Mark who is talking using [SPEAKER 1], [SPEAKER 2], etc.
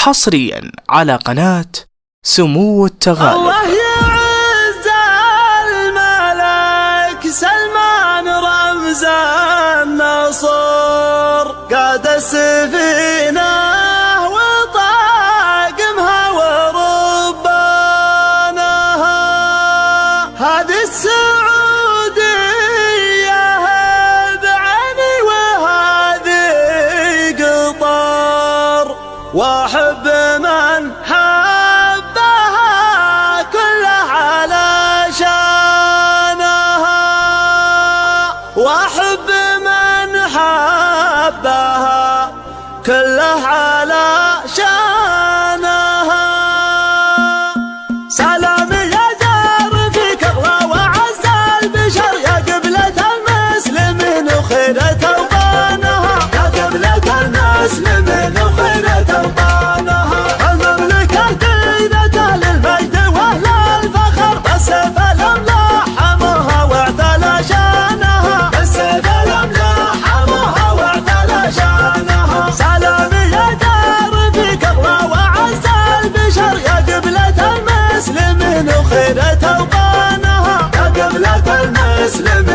[SPEAKER 1] حصريا على قناة سمو التغالب.
[SPEAKER 2] الله يعز الملك سلمان رمز النصر، قاد السفينة وطاقمها وربانها، هذه السعودية بعيني وهذه قطر، واحب من حبها كله علشانها، واحب من حبها كله علشانها. سلام يا دار فيك اغلى وعز البشر، يا قبلة المسلمين وخيرة اوطانها، يا قبلة المسلمين وخيرة اوطانها. المملكة دينة للمجد واهل الفخر، بالسيف الاملاح حموها واعتلى شانها، بالسيف الاملاح حموها واعتلى شانها. سلام يا دار فيك اغلى وعز البشر، يا قبلة المسلمين وخيرة اوطانها، يا قبلة المسلمين